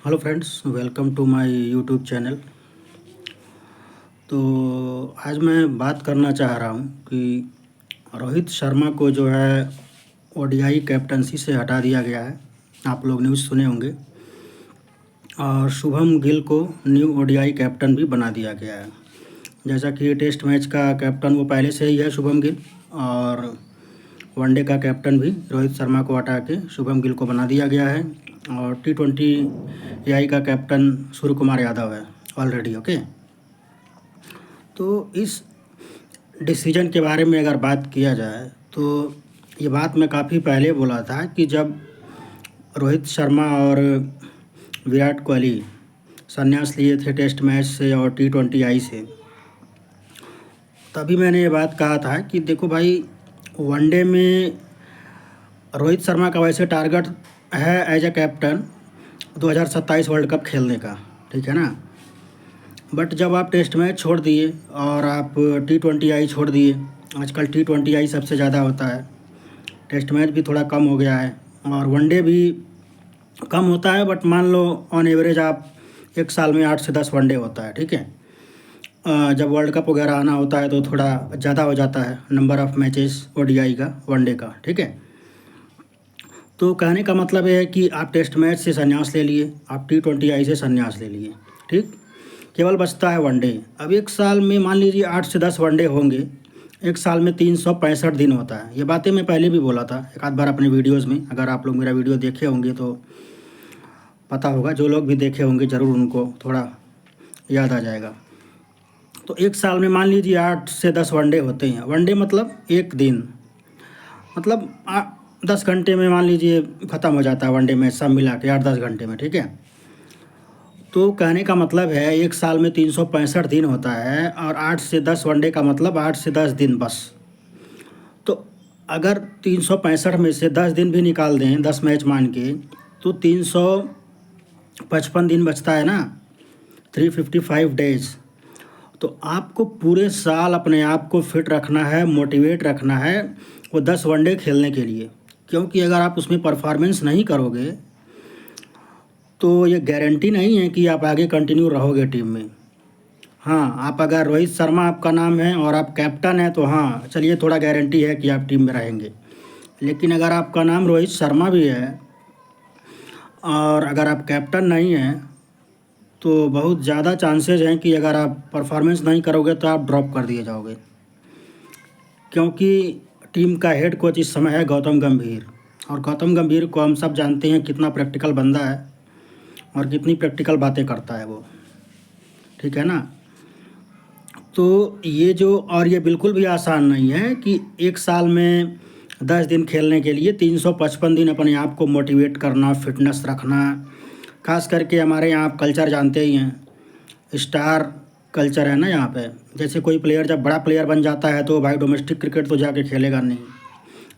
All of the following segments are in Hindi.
Hello friends, welcome to my YouTube channel. तो आज मैं बात करना चाह रहा हूँ कि रोहित शर्मा को जो है ओडीआई कैप्टनसी से हटा दिया गया है। आप लोग न्यूज़ सुने होंगे। और शुभम गिल को न्यू ओडीआई कैप्टन भी बना दिया गया है। जैसा कि टेस्ट मैच का कैप्टन वो पहले से ही है शुभम गिल, और वनडे का कैप्टन भी रोहित शर्मा को हटा के शुभम गिल को बना दिया गया है। और टी20 एआई का कैप्टन सूर्य कुमार यादव है ऑलरेडी। ओके, तो इस डिसीजन के बारे में अगर बात किया जाए तो ये बात मैं काफ़ी पहले बोला था कि जब रोहित शर्मा और विराट कोहली संन्यास लिए थे टेस्ट मैच से और टी20 आई से, तभी मैंने ये बात कहा था कि देखो भाई, वनडे में रोहित शर्मा का वैसे टारगेट है as a captain 2027 world cup खेलने का, ठीक है ना। बट जब आप टेस्ट मैच छोड़ दिए और आप टी20 आई छोड़ दिए, आजकल टी20 आई सबसे ज़्यादा होता है, टेस्ट मैच भी थोड़ा कम हो गया है और वनडे भी कम होता है। बट मान लो ऑन एवरेज आप एक साल में 8 से 10 वनडे होता है, ठीक है। जब वर्ल्ड कप वगैरह आना होता है तो थोड़ा ज़्यादा हो जाता है नंबर ऑफ़ मैचेस ओडीआई का, वनडे का, ठीक है। तो कहने का मतलब ये है कि आप टेस्ट मैच से संन्यास ले लिए, आप टी20 आई से संन्यास ले लिए, ठीक। केवल बचता है वनडे। अब एक साल में मान लीजिए 8 से 10 वनडे होंगे, एक साल में 365 दिन होता है। ये बातें मैं पहले भी बोला था एक आध बार अपने वीडियोज़ में। अगर आप लोग मेरा वीडियो देखे होंगे तो पता होगा, जो लोग भी देखे होंगे ज़रूर उनको थोड़ा याद आ जाएगा। तो एक साल में मान लीजिए 8 से 10 वनडे होते हैं। वनडे मतलब एक दिन, मतलब 10 घंटे में मान लीजिए ख़त्म हो जाता है वनडे मैच, सब मिला के 8-10 घंटे में, ठीक है। तो कहने का मतलब है एक साल में 365 दिन होता है और 8 से 10 वनडे का मतलब 8 से 10 दिन बस। तो अगर 365 में से 10 दिन भी निकाल दें, 10 मैच मान के, तो 355 दिन बचता है ना, 355 डेज। तो आपको पूरे साल अपने आप को फिट रखना है, मोटिवेट रखना है वो 10 वनडे खेलने के लिए। क्योंकि अगर आप उसमें परफॉर्मेंस नहीं करोगे तो ये गारंटी नहीं है कि आप आगे कंटिन्यू रहोगे टीम में। हाँ, आप अगर रोहित शर्मा आपका नाम है और आप कैप्टन हैं तो हाँ चलिए, थोड़ा गारंटी है कि आप टीम में रहेंगे। लेकिन अगर आपका नाम रोहित शर्मा भी है और अगर आप कैप्टन नहीं हैं तो बहुत ज़्यादा चांसेस हैं कि अगर आप परफॉर्मेंस नहीं करोगे तो आप ड्रॉप कर दिए जाओगे। क्योंकि टीम का हेड कोच इस समय है गौतम गंभीर, और गौतम गंभीर को हम सब जानते हैं कितना प्रैक्टिकल बंदा है और कितनी प्रैक्टिकल बातें करता है वो, ठीक है ना। तो ये जो, और ये बिल्कुल भी आसान नहीं है कि एक साल में 10 दिन खेलने के लिए 355 दिन अपने आप को मोटिवेट करना, फिटनेस रखना। खास करके हमारे यहाँ आप कल्चर जानते ही हैं, स्टार कल्चर है ना यहाँ पे। जैसे कोई प्लेयर जब बड़ा प्लेयर बन जाता है तो भाई डोमेस्टिक क्रिकेट तो जाके खेलेगा नहीं,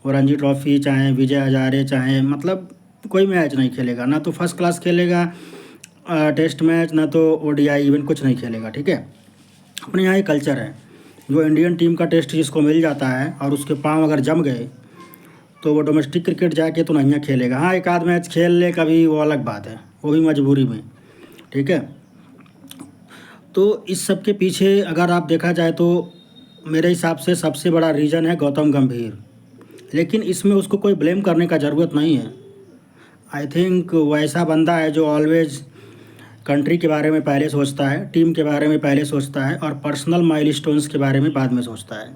वो रणजी ट्रॉफी चाहे विजय हजारे चाहे मतलब कोई मैच नहीं खेलेगा, ना तो फर्स्ट क्लास खेलेगा टेस्ट मैच, ना तो ओडीआई इवन कुछ नहीं खेलेगा, ठीक है। अपने यहाँ ये कल्चर है, जो इंडियन टीम का टेस्ट जिसको मिल जाता है और उसके पाँव अगर जम गए तो वो डोमेस्टिक क्रिकेट जाके तो नहीं खेलेगा। हाँ, एक आध मैच खेल ले कभी, वो अलग बात है, वो भी मजबूरी में, ठीक है। तो इस सब के पीछे अगर आप देखा जाए तो मेरे हिसाब से सबसे बड़ा रीज़न है गौतम गंभीर। लेकिन इसमें उसको कोई ब्लेम करने का ज़रूरत नहीं है। आई थिंक वो ऐसा बंदा है जो ऑलवेज़ कंट्री के बारे में पहले सोचता है, टीम के बारे में पहले सोचता है और पर्सनल माइलस्टोन्स के बारे में बाद में सोचता है।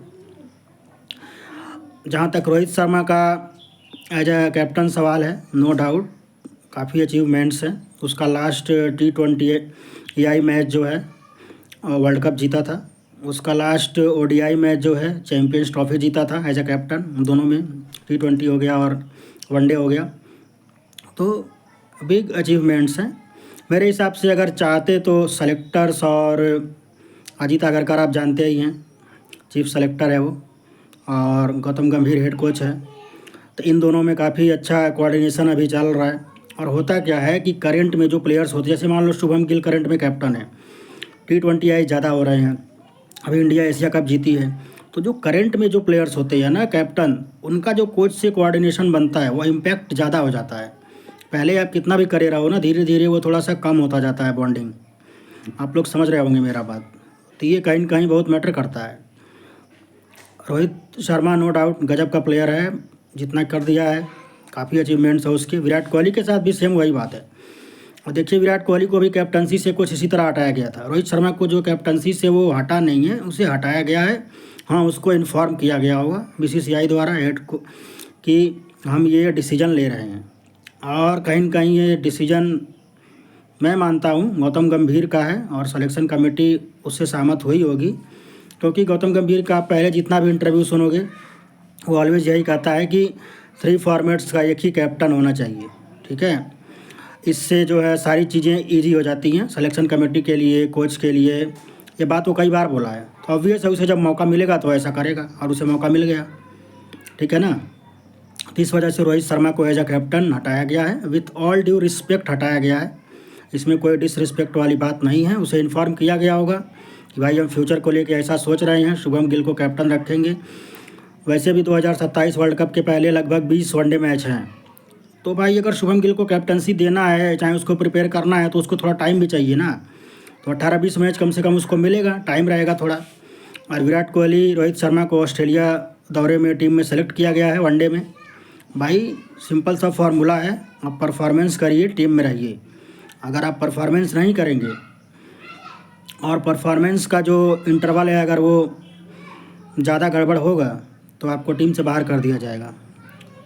जहाँ तक रोहित शर्मा का एज ए कैप्टन सवाल है, नो डाउट काफ़ी अचीवमेंट्स हैं। उसका लास्ट टी20 एआई मैच जो है वर्ल्ड कप जीता था, उसका लास्ट ओडीआई मैच जो है चैम्पियंस ट्रॉफी जीता था एज ए कैप्टन, दोनों में टी20 हो गया और वनडे हो गया। तो बिग अचीवमेंट्स हैं मेरे हिसाब से। अगर चाहते तो सेलेक्टर्स, और अजीत आगरकर आप जानते ही हैं, चीफ सेलेक्टर है वो, और गौतम गंभीर हेड कोच है। तो इन दोनों में काफ़ी अच्छा कोऑर्डिनेशन अभी चल रहा है। और होता क्या है कि करंट में जो प्लेयर्स होते हैं, जैसे मान लो शुभम गिल करंट में कैप्टन है, टी20 आई ज़्यादा हो रहे हैं, अभी इंडिया एशिया कप जीती है, तो जो करंट में जो प्लेयर्स होते हैं ना कैप्टन, उनका जो कोच से कोऑर्डिनेशन बनता है वो इम्पैक्ट ज़्यादा हो जाता है। पहले आप कितना भी करे रहो ना, धीरे धीरे वो थोड़ा सा कम होता जाता है बॉन्डिंग। आप लोग समझ रहे होंगे मेरा बात। तो ये कहीं न कहीं बहुत मैटर करता है। रोहित शर्मा नो डाउट गजब का प्लेयर है, जितना कर दिया है, काफ़ी अचीवमेंट्स है उसके। विराट कोहली के साथ भी सेम वही बात है। और देखिए विराट कोहली को भी कैप्टनसी से कुछ इसी तरह हटाया गया था। रोहित शर्मा को जो कैप्टनसी से वो हटा नहीं है, उसे हटाया गया है। हाँ, उसको इन्फॉर्म किया गया होगा बीसीसीआई द्वारा हेड को कि हम ये डिसीजन ले रहे हैं। और कहीं न कहीं ये डिसीजन मैं मानता हूँ गौतम गंभीर का है, और सिलेक्शन कमेटी उससे सहमत हुई होगी, क्योंकि गौतम गंभीर का आप पहले जितना भी इंटरव्यू सुनोगे वो ऑलवेज यही कहता है कि 3 फॉर्मेट्स का एक ही कैप्टन होना चाहिए। ठीक है, इससे जो है सारी चीज़ें ईजी हो जाती हैं सिलेक्शन कमेटी के लिए, कोच के लिए। ये बात वो कई बार बोला है, तो ऑब्वियस है उसे जब मौका मिलेगा तो ऐसा करेगा, और उसे मौका मिल गया। ठीक है ना। तो इस वजह से रोहित शर्मा को एज अ कैप्टन हटाया गया है, विथ ऑल ड्यू रिस्पेक्ट हटाया गया है। इसमें कोई डिसरिस्पेक्ट वाली बात नहीं है। उसे इन्फॉर्म किया गया होगा कि भाई हम फ्यूचर को लेके ऐसा सोच रहे हैं, शुभम गिल को कैप्टन रखेंगे। वैसे भी 2027 वर्ल्ड कप के पहले लगभग 20 वनडे मैच हैं, तो भाई अगर शुभम गिल को कैप्टनसी देना है, चाहे उसको प्रिपेयर करना है, तो उसको थोड़ा टाइम भी चाहिए ना। तो 18-20 मैच कम से कम उसको मिलेगा, टाइम रहेगा थोड़ा। और विराट कोहली, रोहित शर्मा को ऑस्ट्रेलिया दौरे में टीम में सेलेक्ट किया गया है वनडे में। भाई सिंपल सा फार्मूला है, आप परफॉर्मेंस करिए, टीम में रहिए। अगर आप परफॉर्मेंस नहीं करेंगे, और परफॉर्मेंस का जो इंटरवल है अगर वो ज़्यादा गड़बड़ होगा, तो आपको टीम से बाहर कर दिया जाएगा।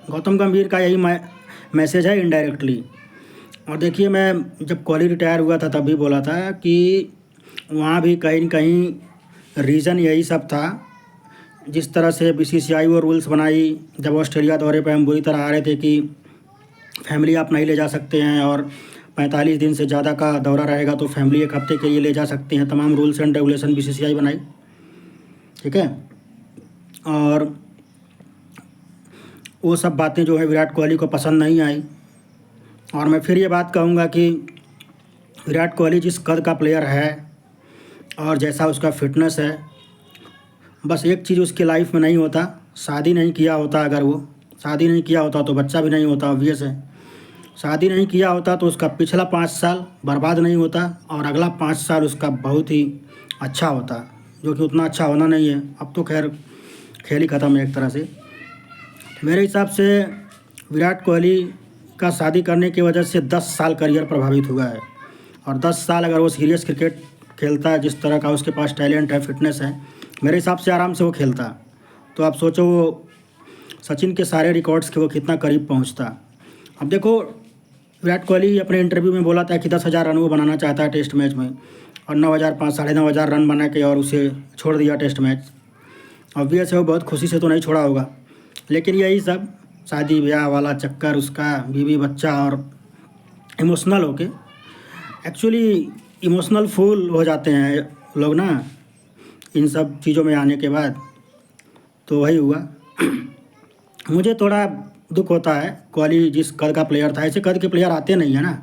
गौतम गंभीर का यही मैसेज है इनडायरेक्टली। और देखिए मैं जब कोहली रिटायर हुआ था तब भी बोला था कि वहाँ भी कहीं न कहीं रीज़न यही सब था। जिस तरह से बीसीसीआई वो रूल्स बनाई, जब ऑस्ट्रेलिया दौरे पे हम बुरी तरह आ रहे थे कि फैमिली आप नहीं ले जा सकते हैं, और 45 दिन से ज़्यादा का दौरा रहेगा तो फैमिली 1 हफ्ते के लिए ले जा सकते हैं। तमाम रूल्स एंड रेगुलेशन बीसीसीआई बनाई। ठीक है, और वो सब बातें जो है विराट कोहली को पसंद नहीं आई। और मैं फिर ये बात कहूँगा कि विराट कोहली जिस कद का प्लेयर है और जैसा उसका फिटनेस है, बस एक चीज़ उसकी लाइफ में नहीं होता, शादी नहीं किया होता। अगर वो शादी नहीं किया होता तो बच्चा भी नहीं होता, ऑब्वियस है। शादी नहीं किया होता तो उसका पिछला 5 साल बर्बाद नहीं होता, और अगला 5 साल उसका बहुत ही अच्छा होता, जो कि उतना अच्छा होना नहीं है। अब तो खैर खेल ही ख़त्म है एक तरह से। मेरे हिसाब से विराट कोहली का शादी करने की वजह से 10 साल करियर प्रभावित हुआ है। और 10 साल अगर वो सीरियस क्रिकेट खेलता है, जिस तरह का उसके पास टैलेंट है, फिटनेस है, मेरे हिसाब से आराम से वो खेलता। तो आप सोचो वो सचिन के सारे रिकॉर्ड्स के वो कितना करीब पहुंचता। अब देखो विराट कोहली अपने इंटरव्यू में बोला था कि 10,000 रन वो बनाना चाहता है टेस्ट मैच में, और 9,000 साढ़े 9,000 रन बना के और उसे छोड़ दिया टेस्ट मैच। ऑब्वियस है वो बहुत खुशी से तो नहीं छोड़ा होगा, लेकिन यही सब शादी ब्याह वाला चक्कर, उसका बीवी बच्चा, और इमोशनल होके, एक्चुअली इमोशनल फूल हो जाते हैं लोग ना इन सब चीज़ों में आने के बाद। तो वही हुआ। मुझे थोड़ा दुख होता है, कोहली जिस कद का प्लेयर था, ऐसे कद के प्लेयर आते नहीं है ना।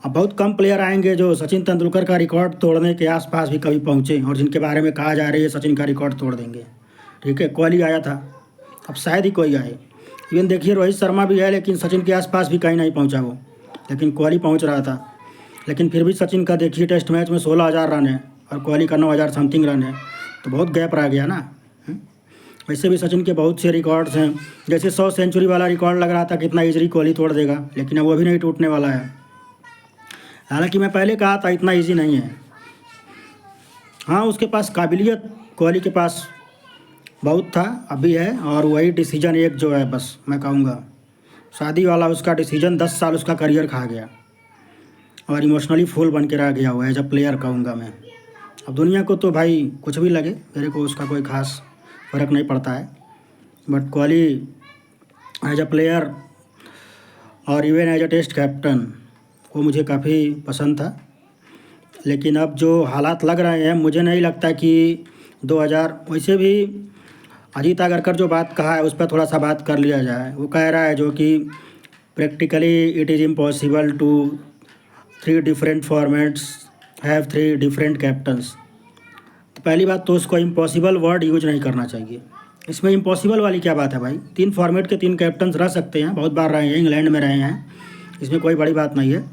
अब बहुत कम प्लेयर आएंगे जो सचिन तेंदुलकर का रिकॉर्ड तोड़ने के आसपास भी कभी पहुँचे, और जिनके बारे में कहा जा रही है सचिन का रिकॉर्ड तोड़ देंगे। ठीक है, कोहली आया था, अब शायद ही कोई आए। इवन देखिए रोहित शर्मा भी है, लेकिन सचिन के आसपास भी कहीं नहीं पहुंचा वो, लेकिन कोहली पहुंच रहा था। लेकिन फिर भी सचिन का देखिए टेस्ट मैच में 16,000 रन है, और कोहली का 9,000 समथिंग रन है, तो बहुत गैप रह गया ना। वैसे भी सचिन के बहुत से रिकॉर्ड्स हैं, जैसे 100 सेंचुरी वाला रिकॉर्ड लग रहा था कितना ईजी कोहली तोड़ देगा, लेकिन अब वो भी नहीं टूटने वाला है। हालांकि मैं पहले कहा था इतना ईजी नहीं है। हाँ, उसके पास काबिलियत कोहली के पास बहुत था, अभी है। और वही डिसीजन एक जो है, बस मैं कहूँगा शादी वाला, उसका डिसीजन 10 साल उसका करियर खा गया, और इमोशनली फुल बन के रह गया हुआ है। एज अ प्लेयर कहूँगा मैं। अब दुनिया को तो भाई कुछ भी लगे, मेरे को उसका कोई ख़ास फ़र्क नहीं पड़ता है, but Kohli as a player और even as a test captain वो मुझे काफ़ी पसंद था। लेकिन अब जो हालात लग रहे हैं, मुझे नहीं लगता कि 2000, वैसे भी अजीत अगरकर जो बात कहा है उस पर थोड़ा सा बात कर लिया जाए। वो कह रहा है जो कि practically it is impossible to 3 different formats have 3 different captains. तो पहली बात तो उसको इम्पॉसिबल वर्ड यूज नहीं करना चाहिए। इसमें इम्पॉसिबल वाली क्या बात है भाई? 3 फॉर्मेट के 3 कैप्टन्स रह सकते हैं, बहुत बार रहे हैं, इंग्लैंड में रहे हैं, इसमें कोई बड़ी बात नहीं है।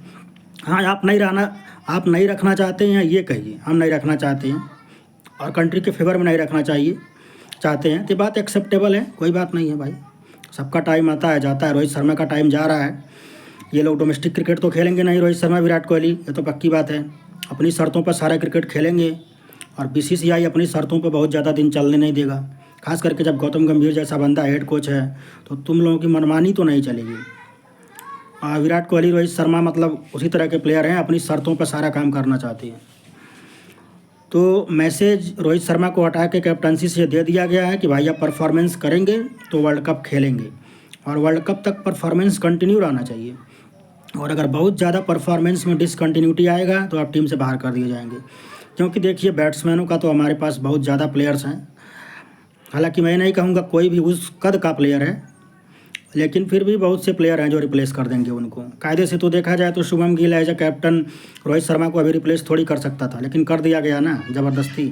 हाँ, आप नहीं रखना चाहते हैं ये कहिए, हम नहीं रखना चाहते हैं और कंट्री के फेवर में नहीं रखना चाहते हैं, तो बात एक्सेप्टेबल है, कोई बात नहीं है भाई। सबका टाइम आता है जाता है, रोहित शर्मा का टाइम जा रहा है। ये लोग डोमेस्टिक क्रिकेट तो खेलेंगे नहीं, रोहित शर्मा विराट कोहली, ये तो पक्की बात है। अपनी शर्तों पर सारा क्रिकेट खेलेंगे और बीसीसीआई अपनी शर्तों पर बहुत ज़्यादा दिन चलने नहीं देगा। खास करके जब गौतम गंभीर जैसा बंदा हेड कोच है तो तुम लोगों की मनमानी तो नहीं चलेगी। विराट कोहली, रोहित शर्मा मतलब उसी तरह के प्लेयर हैं, अपनी शर्तों पर सारा काम करना चाहते हैं। तो मैसेज रोहित शर्मा को हटा के कैप्टनसी से दे दिया गया है कि भाई आप परफॉर्मेंस करेंगे तो वर्ल्ड कप खेलेंगे और वर्ल्ड कप तक परफॉर्मेंस कंटिन्यू रहना चाहिए। और अगर बहुत ज़्यादा परफॉर्मेंस में डिसकंटिन्यूटी आएगा तो आप टीम से बाहर कर दिए जाएंगे। क्योंकि देखिए, बैट्समैनों का तो हमारे पास बहुत ज़्यादा प्लेयर्स हैं। हालांकि मैं नहीं कहूँगा कोई भी उस कद का प्लेयर है, लेकिन फिर भी बहुत से प्लेयर हैं जो रिप्लेस कर देंगे उनको। कायदे से तो देखा जाए तो Shubman Gill as a captain Rohit Sharma को अभी रिप्लेस थोड़ी कर सकता था, लेकिन कर दिया गया ना ज़बरदस्ती।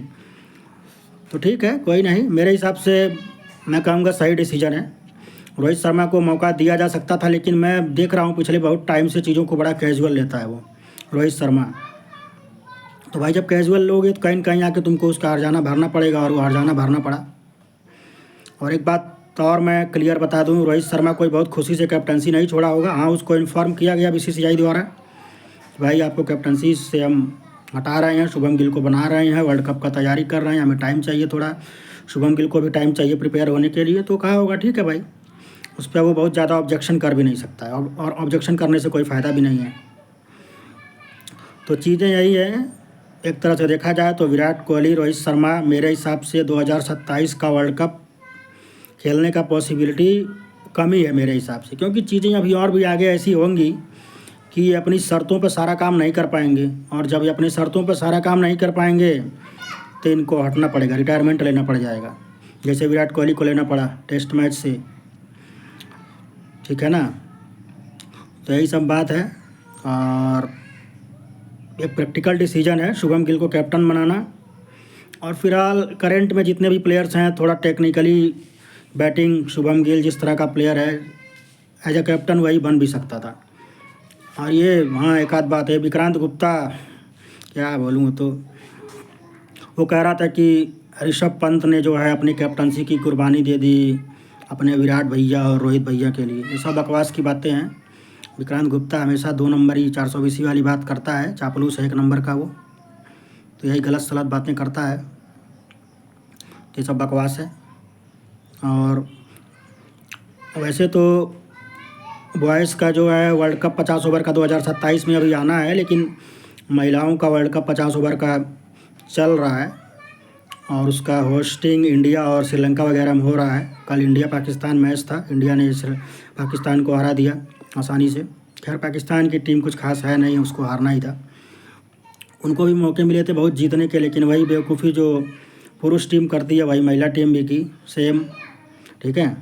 तो ठीक है, कोई नहीं, मेरे हिसाब से मैं कहूँगा सही डिसीजन है। रोहित शर्मा को मौका दिया जा सकता था, लेकिन मैं देख रहा हूँ पिछले बहुत टाइम से चीज़ों को बड़ा कैजुअल लेता है वो रोहित शर्मा। तो भाई जब कैजुअल लोगे तो कहीं न कहीं आके तुमको उसका हर्जाना भरना पड़ेगा, और वो हर्जाना भरना पड़ा। और एक बात और मैं क्लियर बता दूं, रोहित शर्मा कोई बहुत खुशी से कैप्टनसी नहीं छोड़ा होगा। हाँ, उसको इन्फॉर्म किया गया बीसीसीआई द्वारा कि भाई आपको कैप्टनसी से हम हटा रहे हैं, शुभम गिल को बना रहे हैं, वर्ल्ड कप का तैयारी कर रहे हैं, हमें टाइम चाहिए थोड़ा, शुभम गिल को भी टाइम चाहिए प्रिपेयर होने के लिए। तो कहा होगा ठीक है भाई, उस पर वो बहुत ज़्यादा ऑब्जेक्शन कर भी नहीं सकता है, और ऑब्जेक्शन करने से कोई फ़ायदा भी नहीं है। तो चीज़ें यही है, एक तरह से देखा जाए तो विराट कोहली, रोहित शर्मा मेरे हिसाब से 2027 का वर्ल्ड कप खेलने का पॉसिबिलिटी कम ही है मेरे हिसाब से। क्योंकि चीज़ें अभी और भी आगे ऐसी होंगी कि ये अपनी शर्तों पर सारा काम नहीं कर पाएंगे, और जब ये अपनी शर्तों पर सारा काम नहीं कर पाएंगे तो इनको हटना पड़ेगा, रिटायरमेंट लेना पड़ जाएगा, जैसे विराट कोहली को लेना पड़ा टेस्ट मैच से। ठीक है ना, तो यही सब बात है। और एक प्रैक्टिकल डिसीजन है शुभम गिल को कैप्टन बनाना। और फिलहाल करंट में जितने भी प्लेयर्स हैं, थोड़ा टेक्निकली बैटिंग शुभम गिल जिस तरह का प्लेयर है, एज ए कैप्टन वही बन भी सकता था। और ये हाँ, एक आध बात है, विक्रांत गुप्ता क्या बोलूँ, तो वो कह रहा था कि ऋषभ पंत ने जो है अपनी कैप्टनसी की कुर्बानी दे दी अपने विराट भैया और रोहित भैया के लिए। ये सब बकवास की बातें हैं। विक्रांत गुप्ता हमेशा 2 नंबरी 420 वाली बात करता है, चापलूस है 1 नंबर का वो। तो यही गलत सलत बातें करता है, तो ये सब बकवास है। और वैसे तो बॉयज़ का जो है वर्ल्ड कप 50 ओवर का 2027 में अभी आना है, लेकिन महिलाओं का वर्ल्ड कप 50 ओवर का चल रहा है और उसका होस्टिंग इंडिया और श्रीलंका वगैरह में हो रहा है। कल इंडिया पाकिस्तान मैच था, इंडिया ने पाकिस्तान को हरा दिया आसानी से। खैर पाकिस्तान की टीम कुछ खास है नहीं, उसको हारना ही था। उनको भी मौके मिले थे बहुत जीतने के, लेकिन वही बेवकूफ़ी जो पुरुष टीम करती है वही महिला टीम भी की सेम। ठीक है,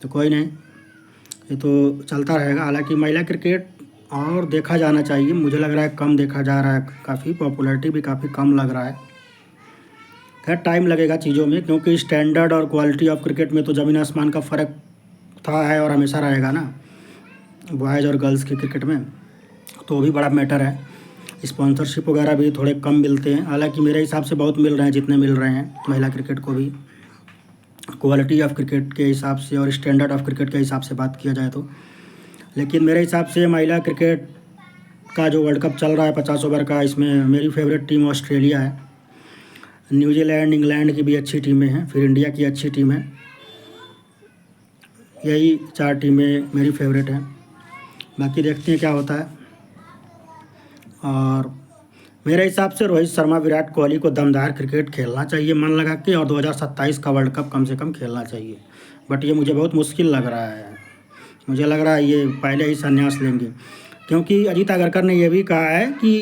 तो कोई नहीं, ये तो चलता रहेगा। हालांकि महिला क्रिकेट और देखा जाना चाहिए, मुझे लग रहा है कम देखा जा रहा है, काफ़ी पॉपुलैरिटी भी काफ़ी कम लग रहा है। खैर टाइम लगेगा चीज़ों में, क्योंकि स्टैंडर्ड और क्वालिटी ऑफ क्रिकेट में तो ज़मीन आसमान का फ़र्क था, है और हमेशा रहेगा ना, बॉयज़ और गर्ल्स के क्रिकेट में। तो भी बड़ा मैटर है। स्पॉन्सरशिप वगैरह भी थोड़े कम मिलते हैं, हालांकि मेरे हिसाब से बहुत मिल रहे हैं जितने मिल रहे हैं महिला क्रिकेट को भी, क्वालिटी ऑफ क्रिकेट के हिसाब से और स्टैंडर्ड ऑफ क्रिकेट के हिसाब से बात किया जाए तो। लेकिन मेरे हिसाब से महिला क्रिकेट का जो वर्ल्ड कप चल रहा है 50 ओवर का, इसमें मेरी फेवरेट टीम ऑस्ट्रेलिया है। न्यूजीलैंड, इंग्लैंड की भी अच्छी टीमें हैं, फिर इंडिया की अच्छी टीम है। यही 4 टीमें मेरी फेवरेट हैं, बाकी देखते हैं क्या होता है। और मेरे हिसाब से रोहित शर्मा, विराट कोहली को दमदार क्रिकेट खेलना चाहिए मन लगा के, और 2027 का वर्ल्ड कप कम से कम खेलना चाहिए। बट ये मुझे बहुत मुश्किल लग रहा है, मुझे लग रहा है ये पहले ही संन्यास लेंगे, क्योंकि अजीत अगरकर ने यह भी कहा है कि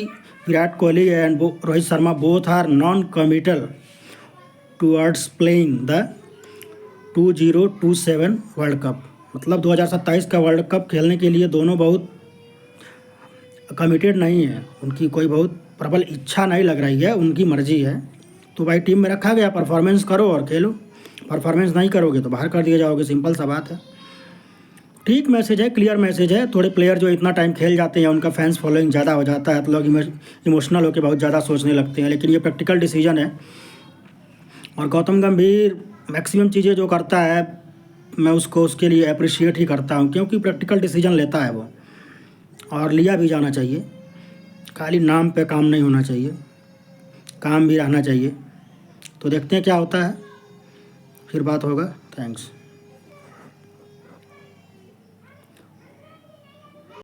Virat Kohli and Rohit Sharma both are non committal towards playing the 2027 world cup. मतलब 2027 का वर्ल्ड कप खेलने के लिए दोनों बहुत कमिटेड नहीं है, उनकी कोई बहुत प्रबल इच्छा नहीं लग रही है, उनकी मर्जी है। तो भाई टीम में रखा गया, परफॉर्मेंस करो और खेलो, परफॉर्मेंस नहीं करोगे तो बाहर कर दिए जाओगे, सिंपल सा बात है। ठीक मैसेज है, क्लियर मैसेज है। थोड़े प्लेयर जो इतना टाइम खेल जाते हैं, उनका फैंस फॉलोइंग ज़्यादा हो जाता है, तो लोग इमोशनल होकर बहुत ज़्यादा सोचने लगते हैं, लेकिन ये प्रैक्टिकल डिसीजन है। और गौतम गंभीर मैक्सिमम चीज़ें जो करता है, मैं उसको उसके लिए अप्रिशिएट ही करता हूँ, क्योंकि प्रैक्टिकल डिसीजन लेता है वो, और लिया भी जाना चाहिए। खाली नाम पे काम नहीं होना चाहिए, काम भी रहना चाहिए। तो देखते हैं क्या होता है, फिर बात होगा। थैंक्स।